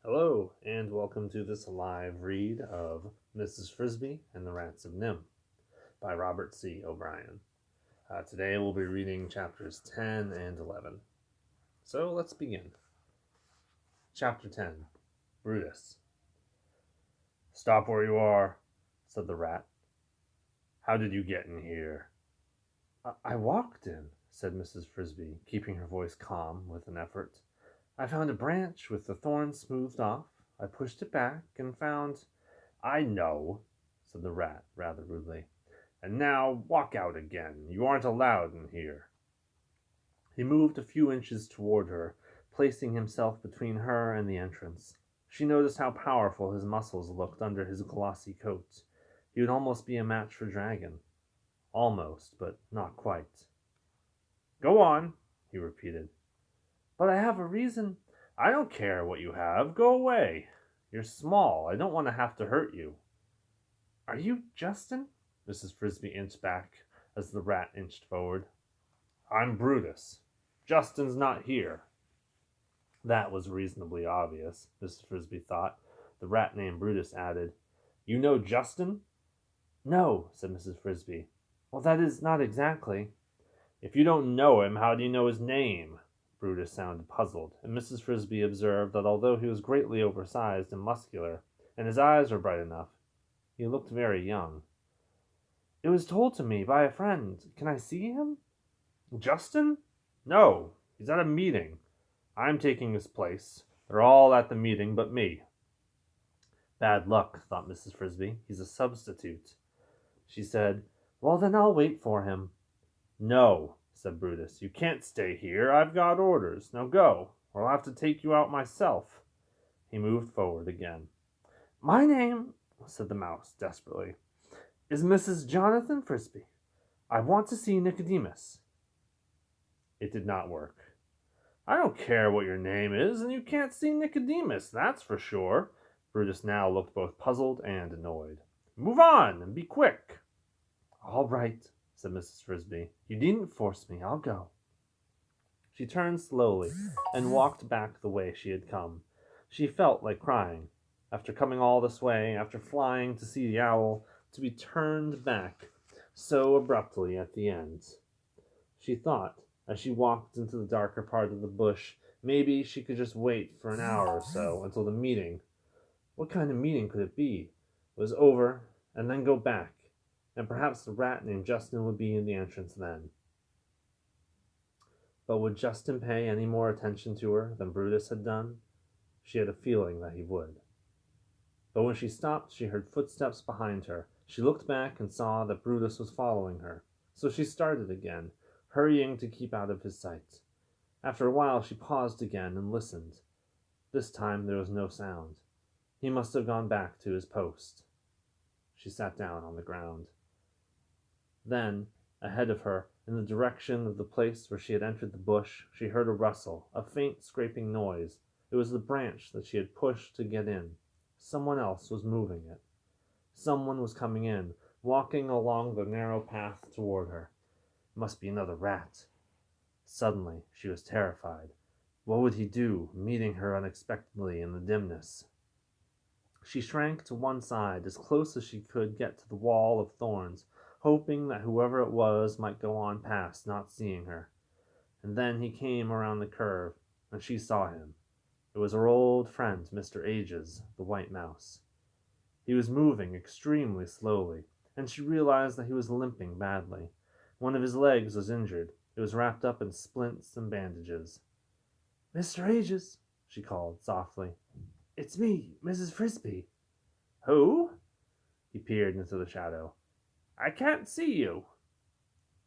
Hello, and welcome to this live read of Mrs. Frisby and the Rats of Nimh by Robert C. O'Brien. Today we'll be reading chapters 10 and 11. So let's begin. Chapter 10, Brutus. "Stop where you are," said the rat. "How did you get in here?" I walked in," said Mrs. Frisby, keeping her voice calm with an effort. "I found a branch with the thorns smoothed off. I pushed it back and found—" "I know," said the rat rather rudely. "And now walk out again. You aren't allowed in here." He moved a few inches toward her, placing himself between her and the entrance. She noticed how powerful his muscles looked under his glossy coat. He would almost be a match for Dragon. Almost, but not quite. "Go on," he repeated. "But I have a reason—" "I don't care what you have. Go away. You're small. I don't want to have to hurt you." "Are you Justin?" Mrs. Frisby inched back as the rat inched forward. "I'm Brutus. Justin's not here." That was reasonably obvious, Mrs. Frisby thought. The rat named Brutus added, "You know Justin?" "No," said Mrs. Frisby. "Well, that is, not exactly." "If you don't know him, how do you know his name?" Brutus sounded puzzled, and Mrs. Frisby observed that although he was greatly oversized and muscular, and his eyes were bright enough, he looked very young. "It was told to me by a friend. Can I see him?" "Justin? No, he's at a meeting. I'm taking his place. They're all at the meeting but me." "Bad luck," thought Mrs. Frisby. "He's a substitute." She said, "Well, then I'll wait for him." "No," said Brutus. "You can't stay here. I've got orders. Now go, or I'll have to take you out myself." He moved forward again. "My name," said the mouse desperately, "is Mrs. Jonathan Frisby. I want to see Nicodemus." It did not work. "I don't care what your name is, and you can't see Nicodemus, that's for sure." Brutus now looked both puzzled and annoyed. "Move on, and be quick." "All right," said Mrs. Frisby. "You needn't force me. I'll go." She turned slowly and walked back the way she had come. She felt like crying. After coming all this way, after flying to see the owl, to be turned back so abruptly at the end. She thought, as she walked into the darker part of the bush, maybe she could just wait for an hour or so until the meeting— what kind of meeting could it be— was over, and then go back, and perhaps the rat named Justin would be in the entrance then. But would Justin pay any more attention to her than Brutus had done? She had a feeling that he would. But when she stopped, she heard footsteps behind her. She looked back and saw that Brutus was following her. So she started again, hurrying to keep out of his sight. After a while she paused again and listened. This time there was no sound. He must have gone back to his post. She sat down on the ground. Then, ahead of her, in the direction of the place where she had entered the bush, she heard a rustle, a faint scraping noise. It was the branch that she had pushed to get in. Someone else was moving it. Someone was coming in, walking along the narrow path toward her. It must be another rat. Suddenly, she was terrified. What would he do, meeting her unexpectedly in the dimness? She shrank to one side, as close as she could get to the wall of thorns, hoping that whoever it was might go on past, not seeing her. And then he came around the curve, and she saw him. It was her old friend, Mr. Ages, the white mouse. He was moving extremely slowly, and she realized that he was limping badly. One of his legs was injured. It was wrapped up in splints and bandages. "Mr. Ages," she called softly. "It's me, Mrs. Frisby." "Who?" He peered into the shadow. "I can't see you."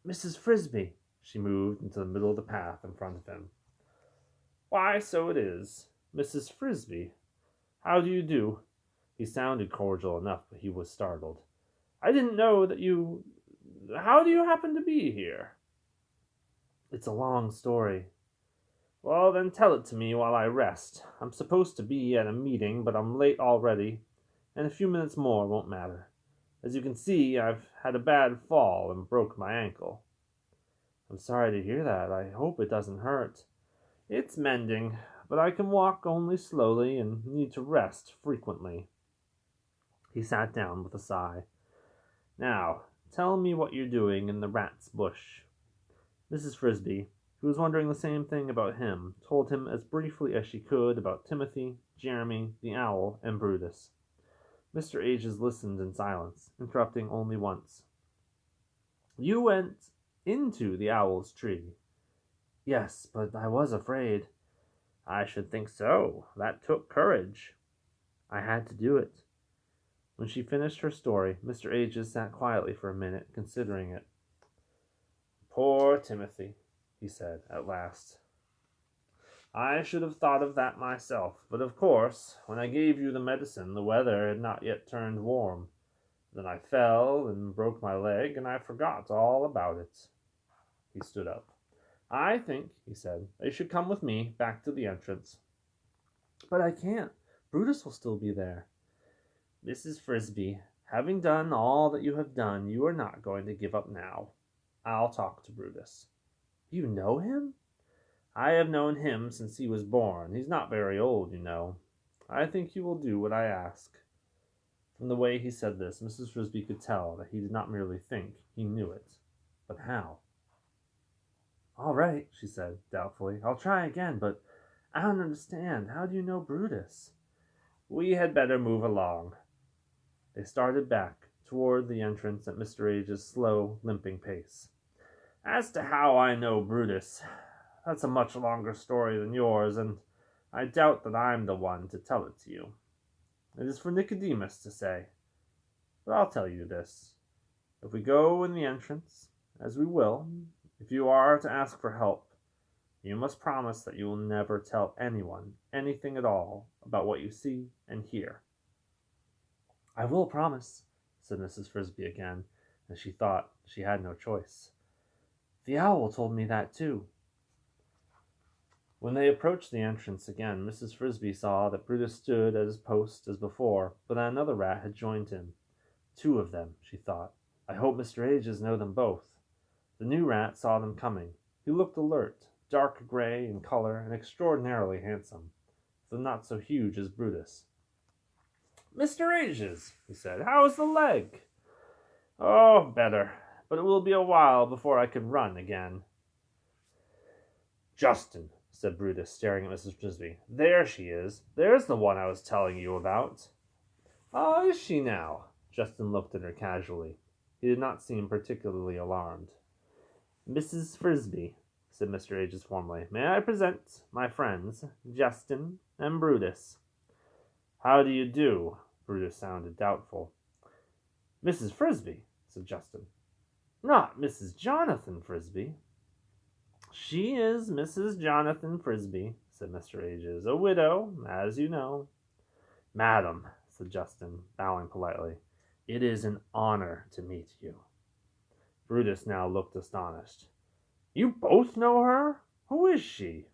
"Mrs. Frisby." She moved into the middle of the path in front of him. "Why, so it is. Mrs. Frisby. How do you do?" He sounded cordial enough, but he was startled. "I didn't know that you— How do you happen to be here?" "It's a long story." "Well, then tell it to me while I rest. I'm supposed to be at a meeting, but I'm late already, and a few minutes more won't matter. As you can see, I've had a bad fall and broke my ankle." "I'm sorry to hear that. I hope it doesn't hurt." "It's mending, but I can walk only slowly and need to rest frequently." He sat down with a sigh. "Now, tell me what you're doing in the rat's bush." Mrs. Frisby, who was wondering the same thing about him, told him as briefly as she could about Timothy, Jeremy, the owl, and Brutus. Mr. Ages listened in silence, interrupting only once. "You went into the owl's tree." "Yes, but I was afraid." "I should think so. That took courage." "I had to do it." When she finished her story, Mr. Ages sat quietly for a minute, considering it. "Poor Timothy," he said at last. "I should have thought of that myself, but of course, when I gave you the medicine, the weather had not yet turned warm. Then I fell and broke my leg, and I forgot all about it." He stood up. "I think," he said, "that you should come with me back to the entrance." "But I can't. Brutus will still be there." "Mrs. Frisby, having done all that you have done, you are not going to give up now. I'll talk to Brutus." "You know him?" "I have known him since he was born. He's not very old, you know. I think he will do what I ask." From the way he said this, Mrs. Frisby could tell that he did not merely think, he knew it. But how? "All right," she said, doubtfully. "I'll try again, but I don't understand. How do you know Brutus?" "We had better move along." They started back toward the entrance at Mr. Age's slow, limping pace. "As to how I know Brutus, that's a much longer story than yours, and I doubt that I'm the one to tell it to you. It is for Nicodemus to say. But I'll tell you this. If we go in the entrance, as we will, if you are to ask for help, you must promise that you will never tell anyone anything at all about what you see and hear." "I will promise," said Mrs. Frisby again, and she thought she had no choice. "The owl told me that too." When they approached the entrance again, Mrs. Frisby saw that Brutus stood at his post as before, but that another rat had joined him. Two of them, she thought. I hope Mr. Ages know them both. The new rat saw them coming. He looked alert, dark gray in color, and extraordinarily handsome, though not so huge as Brutus. "Mr. Ages," he said, "how is the leg?" "Oh, better, but it will be a while before I can run again." "Justin," said Brutus, staring at Mrs. Frisby. "There she is. There's the one I was telling you about." "Oh, is she now?" Justin looked at her casually. He did not seem particularly alarmed. "Mrs. Frisby," said Mr. Ages formally, "may I present my friends, Justin and Brutus?" "How do you do?" Brutus sounded doubtful. "Mrs. Frisby," said Justin. "Not Mrs. Jonathan Frisby?" "She is Mrs. Jonathan Frisby," said Mr. Ages, "a widow, as you know." "Madam," said Justin, bowing politely, "it is an honor to meet you." Brutus now looked astonished. "You both know her? Who is she?"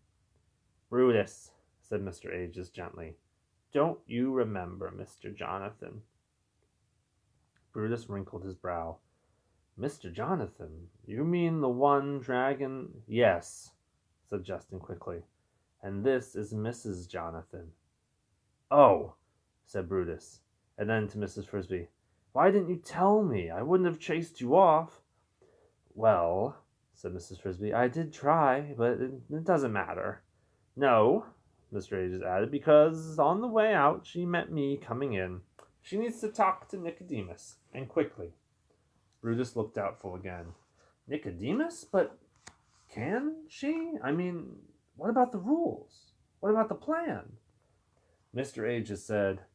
"Brutus," said Mr. Ages gently, "don't you remember Mr. Jonathan?" Brutus wrinkled his brow. "Mr. Jonathan? You mean the one dragon—" "Yes," said Justin quickly, "and this is Mrs. Jonathan." "Oh," said Brutus, and then to Mrs. Frisby, "Why didn't you tell me? I wouldn't have chased you off." "Well," said Mrs. Frisby, "I did try, but it doesn't matter." "No," Mr. Ages added, "because on the way out she met me coming in. She needs to talk to Nicodemus, and quickly." Brutus looked doubtful again. "Nicodemus? But can she? I mean, what about the rules? What about the plan?" Mr. Ages said,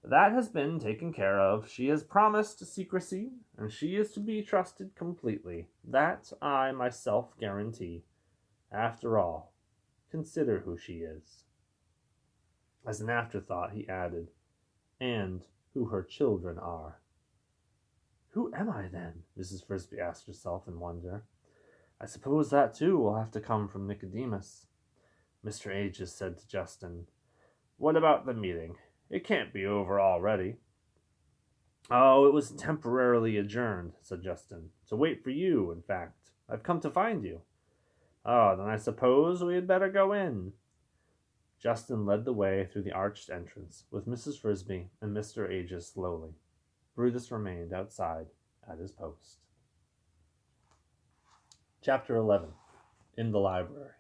"That has been taken care of. She has promised secrecy, and she is to be trusted completely. That I myself guarantee. After all, consider who she is." As an afterthought, he added, "and who her children are." "Who am I, then?" Mrs. Frisby asked herself in wonder. "I suppose that, too, will have to come from Nicodemus." Mr. Ages said to Justin, "What about the meeting? It can't be over already." "Oh, it was temporarily adjourned," said Justin. "To wait for you, in fact. I've come to find you." "Oh, then I suppose we had better go in." Justin led the way through the arched entrance, with Mrs. Frisby and Mr. Aegis slowly. Brutus remained outside at his post. Chapter 11. In the Library.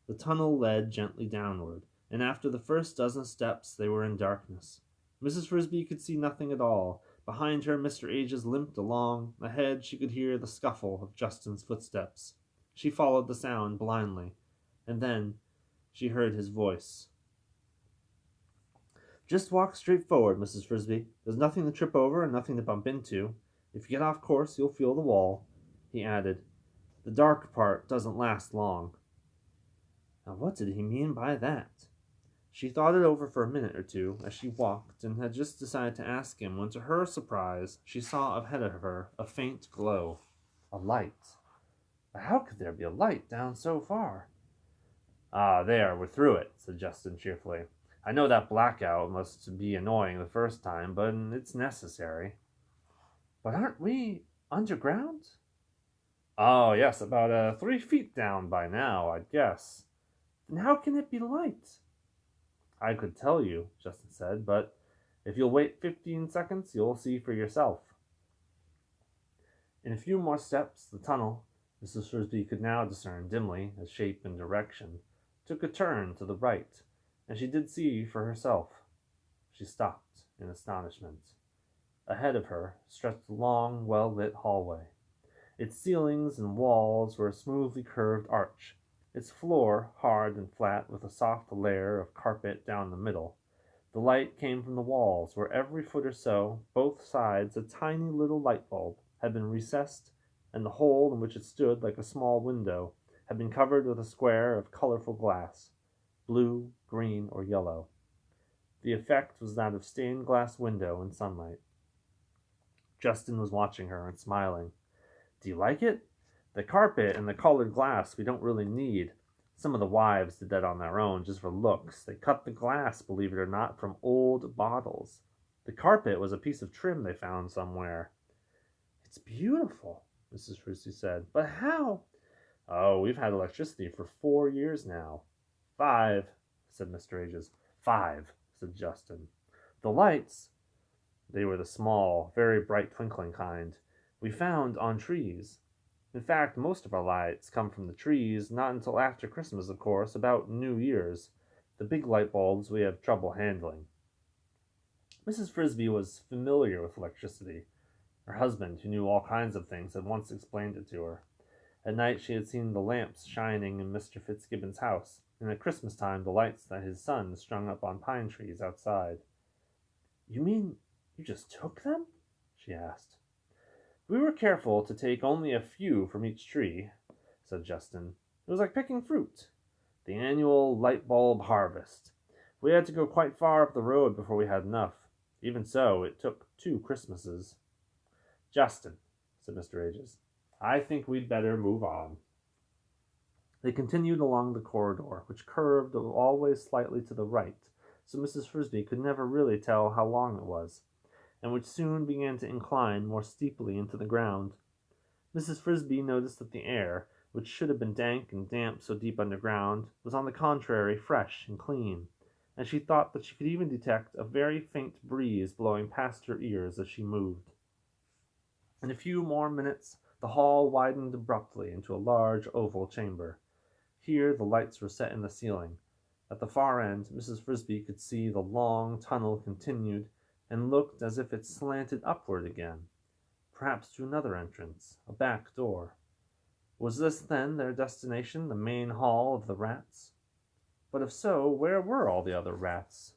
The tunnel led gently downward, and after the first dozen steps they were in darkness. Mrs. Frisby could see nothing at all. Behind her, Mr. Aegis limped along. Ahead, she could hear the scuffle of Justin's footsteps. She followed the sound blindly, and then she heard his voice. "Just walk straight forward, Mrs. Frisby. There's nothing to trip over and nothing to bump into. If you get off course, you'll feel the wall," he added. "The dark part doesn't last long." Now, what did he mean by that? She thought it over for a minute or two as she walked, and had just decided to ask him when, to her surprise, she saw ahead of her a faint glow. A light. But how could there be a light down so far? "Ah, there, we're through it," said Justin cheerfully. "I know that blackout must be annoying the first time, but it's necessary." "But aren't we underground?" "Oh, yes, about 3 feet down by now, I'd guess." "Then how can it be light?" "I could tell you," Justin said, "but if you'll wait 15 seconds, you'll see for yourself." In a few more steps, the tunnel, Mrs. Frisby could now discern dimly as shape and direction, took a turn to the right, and she did see for herself. She stopped in astonishment. Ahead of her stretched a long, well-lit hallway. Its ceilings and walls were a smoothly curved arch, its floor hard and flat with a soft layer of carpet down the middle. The light came from the walls, where every foot or so, both sides, a tiny little light bulb had been recessed, and the hole in which it stood like a small window had been covered with a square of colorful glass, blue, green, or yellow. The effect was that of stained glass window in sunlight. Justin was watching her and smiling. "Do you like it? The carpet and the colored glass we don't really need. Some of the wives did that on their own, just for looks. They cut the glass, believe it or not, from old bottles. The carpet was a piece of trim they found somewhere." "It's beautiful," Mrs. Frisby said. "But how?" "Oh, we've had electricity for 4 years now." "5," said Mr. Aegis. "5," said Justin. "The lights," they were the small, very bright twinkling kind, "we found on trees. In fact, most of our lights come from the trees, not until after Christmas, of course, about New Year's. The big light bulbs we have trouble handling." Mrs. Frisby was familiar with electricity. Her husband, who knew all kinds of things, had once explained it to her. At night she had seen the lamps shining in Mr. Fitzgibbon's house, and at Christmas time the lights that his son strung up on pine trees outside. "You mean you just took them?" she asked. "We were careful to take only a few from each tree," said Justin. "It was like picking fruit. The annual light bulb harvest. We had to go quite far up the road before we had enough. Even so, it took 2 Christmases." "Justin," said Mr. Aegis, "I think we'd better move on." They continued along the corridor, which curved always slightly to the right, so Mrs. Frisby could never really tell how long it was, and which soon began to incline more steeply into the ground. Mrs. Frisby noticed that the air, which should have been dank and damp so deep underground, was on the contrary fresh and clean, and she thought that she could even detect a very faint breeze blowing past her ears as she moved. In a few more minutes the hall widened abruptly into a large oval chamber. Here the lights were set in the ceiling. At the far end, Mrs. Frisby could see the long tunnel continued, and looked as if it slanted upward again, perhaps to another entrance, a back door. Was this, then, their destination, the main hall of the rats? But if so, where were all the other rats?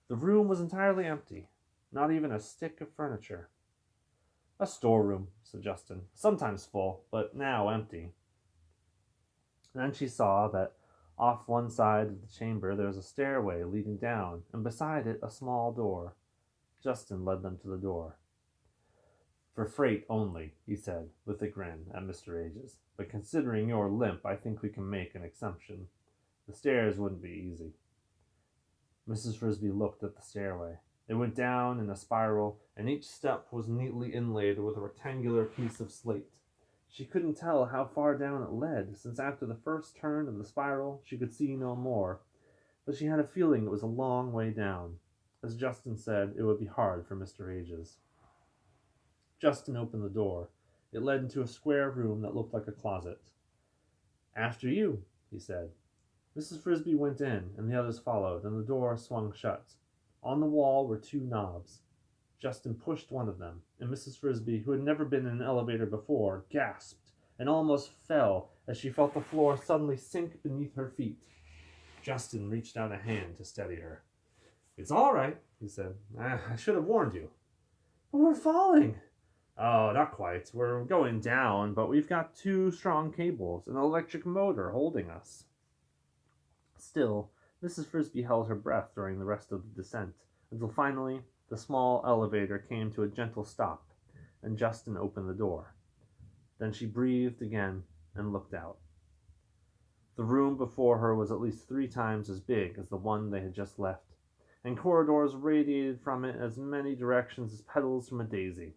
The room was entirely empty, not even a stick of furniture. "A storeroom," said Justin, "sometimes full, but now empty." Then she saw that off one side of the chamber there was a stairway leading down, and beside it a small door. Justin led them to the door. "For freight only," he said, with a grin at Mr. Aegis. "But considering your limp, I think we can make an exception. The stairs wouldn't be easy." Mrs. Frisby looked at the stairway. It went down in a spiral, and each step was neatly inlaid with a rectangular piece of slate. She couldn't tell how far down it led, since after the first turn of the spiral she could see no more, but she had a feeling it was a long way down. As Justin said, it would be hard for Mr. Ages. Justin opened the door. It led into a square room that looked like a closet. "After you," he said. Mrs. Frisby went in, and the others followed, and the door swung shut. On the wall were two knobs. Justin pushed one of them, and Mrs. Frisby, who had never been in an elevator before, gasped and almost fell as she felt the floor suddenly sink beneath her feet. Justin reached out a hand to steady her. "It's all right," he said. "I should have warned you." "But we're falling." "Oh, not quite. We're going down, but we've got two strong cables and an electric motor holding us." Still, Mrs. Frisby held her breath during the rest of the descent, until finally the small elevator came to a gentle stop, and Justin opened the door. Then she breathed again and looked out. The room before her was at least 3 times as big as the one they had just left, and corridors radiated from it as many directions as petals from a daisy.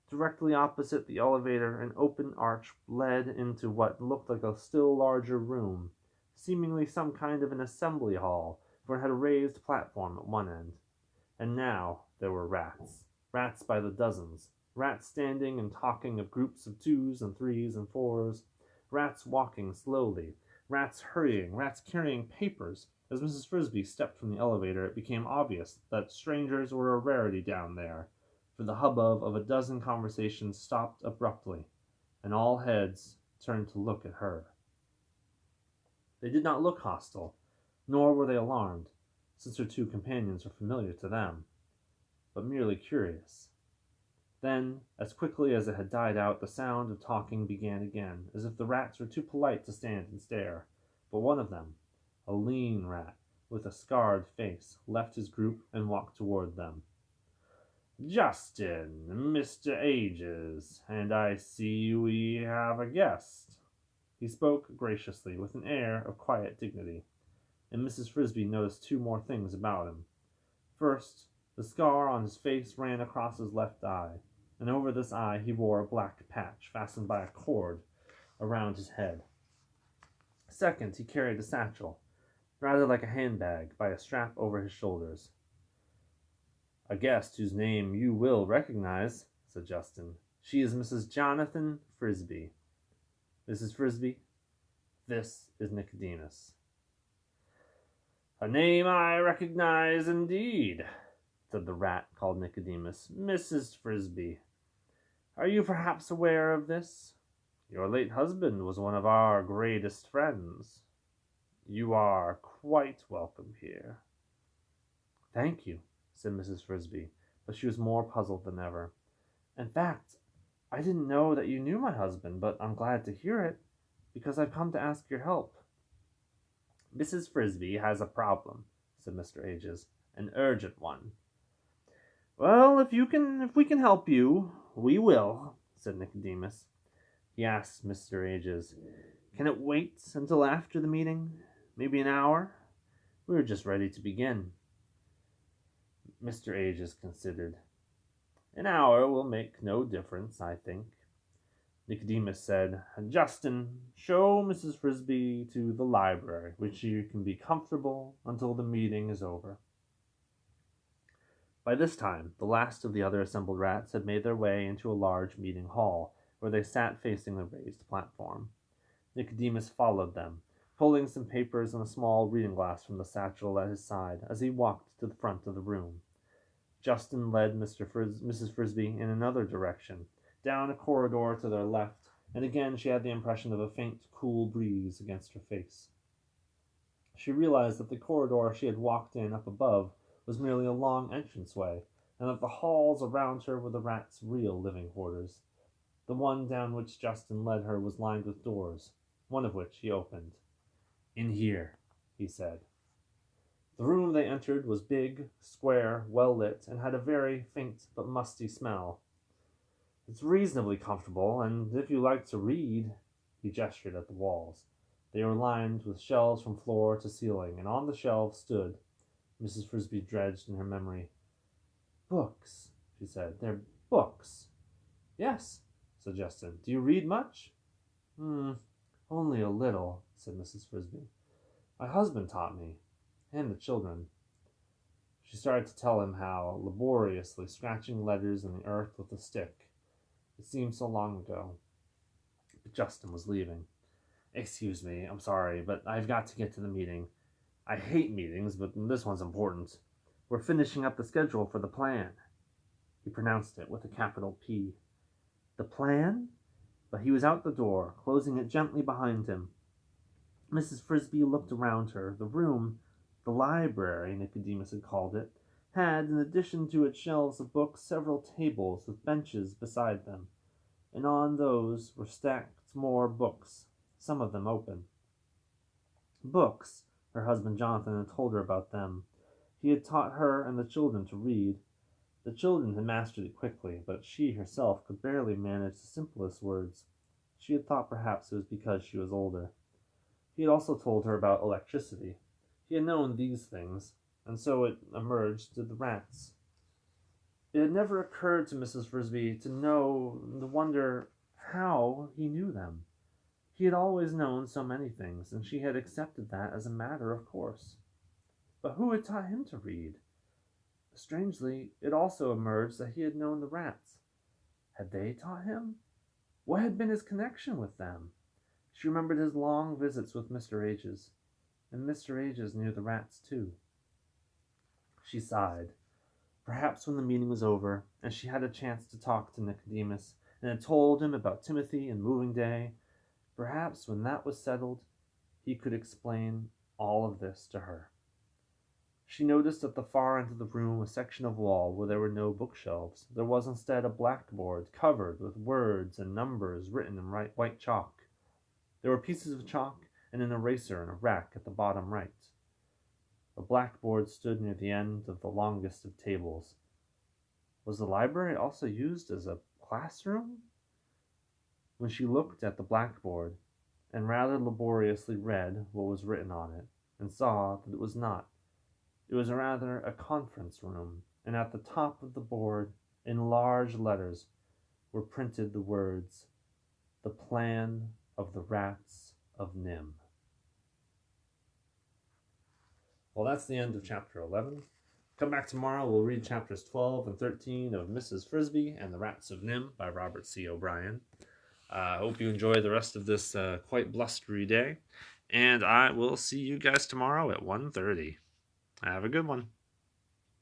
Directly opposite the elevator, an open arch led into what looked like a still larger room, seemingly some kind of an assembly hall, for it had a raised platform at one end. And now there were rats. Rats by the dozens. Rats standing and talking of groups of 2s and 3s and 4s. Rats walking slowly. Rats hurrying. Rats carrying papers. As Mrs. Frisby stepped from the elevator, it became obvious that strangers were a rarity down there, for the hubbub of a dozen conversations stopped abruptly, and all heads turned to look at her. They did not look hostile, nor were they alarmed, since her 2 companions were familiar to them, but merely curious. Then, as quickly as it had died out, the sound of talking began again, as if the rats were too polite to stand and stare. But one of them, a lean rat with a scarred face, left his group and walked toward them. "Justin, Mr. Ages, and I see we have a guest." He spoke graciously, with an air of quiet dignity, and Mrs. Frisby noticed 2 more things about him. First, the scar on his face ran across his left eye, and over this eye he wore a black patch fastened by a cord around his head. Second, he carried a satchel, rather like a handbag, by a strap over his shoulders. "A guest whose name you will recognize," said Justin. "She is Mrs. Jonathan Frisby. Mrs. Frisby, this is Nicodemus." "A name I recognize indeed," said the rat called Nicodemus. "Mrs. Frisby, are you perhaps aware of this? Your late husband was one of our greatest friends. You are quite welcome here." "Thank you," said Mrs. Frisby, but she was more puzzled than ever. "In fact, I didn't know that you knew my husband, but I'm glad to hear it, because I've come to ask your help." "Mrs. Frisby has a problem," said Mr. Ages, "an urgent one." "Well, if we can help you, we will," said Nicodemus. He asked Mr. Ages, "Can it wait until after the meeting? Maybe an hour? We're just ready to begin." Mr. Ages considered. "An hour will make no difference, I think." Nicodemus said, "Justin, show Mrs. Frisby to the library, where she can be comfortable until the meeting is over." By this time, the last of the other assembled rats had made their way into a large meeting hall, where they sat facing the raised platform. Nicodemus followed them, pulling some papers and a small reading glass from the satchel at his side as he walked to the front of the room. Justin led Mrs. Frisby in another direction, down a corridor to their left, and again she had the impression of a faint, cool breeze against her face. She realized that the corridor she had walked in up above was merely a long entranceway, and that the halls around her were the rats' real living quarters. The one down which Justin led her was lined with doors, one of which he opened. "In here," he said. The room they entered was big, square, well lit, and had a very faint but musty smell. "It's reasonably comfortable, and if you like to read—" He gestured at the walls. They were lined with shelves from floor to ceiling, and on the shelves stood, Mrs. Frisby dredged in her memory. "Books," she said. "They're books." "Yes," said Justin. "Do you read much?" Only a little," said Mrs. Frisby. "My husband taught me, and the children." She started to tell him how, laboriously scratching letters in the earth with a stick, it seemed so long ago. But Justin was leaving. "Excuse me, I'm sorry, but I've got to get to the meeting. I hate meetings, but this one's important. We're finishing up the schedule for the plan." He pronounced it with a capital P. The plan? But he was out the door, closing it gently behind him. Mrs. Frisby looked around her. The room, the library, Nicodemus had called it, had, in addition to its shelves of books, several tables with benches beside them, and on those were stacked more books, some of them open. Books. Her husband Jonathan had told her about them. He had taught her and the children to read. The children had mastered it quickly, but she herself could barely manage the simplest words. She had thought perhaps it was because she was older. He had also told her about electricity. He had known these things, and so it emerged did the rats. It had never occurred to Mrs. Frisby to wonder how he knew them. He had always known so many things, and she had accepted that as a matter of course. But who had taught him to read? Strangely, it also emerged that he had known the rats. Had they taught him? What had been his connection with them? She remembered his long visits with Mr. Ages, and Mr. Ages knew the rats too. She sighed. Perhaps when the meeting was over, and she had a chance to talk to Nicodemus, and had told him about Timothy and moving day, perhaps when that was settled, he could explain all of this to her. She noticed at the far end of the room a section of wall where there were no bookshelves. There was instead a blackboard covered with words and numbers written in white chalk. There were pieces of chalk and an eraser in a rack at the bottom right. The blackboard stood near the end of the longest of tables. Was the library also used as a classroom? When she looked at the blackboard and rather laboriously read what was written on it, and saw that it was not. It was rather a conference room, and at the top of the board, in large letters, were printed the words, "The Plan of the Rats of Nimh." Well, that's the end of chapter 11. Come back tomorrow, we'll read chapters 12 and 13 of Mrs. Frisby and the Rats of Nimh by Robert C. O'Brien. I hope you enjoy the rest of this quite blustery day, and I will see you guys tomorrow at 1:30. Have a good one.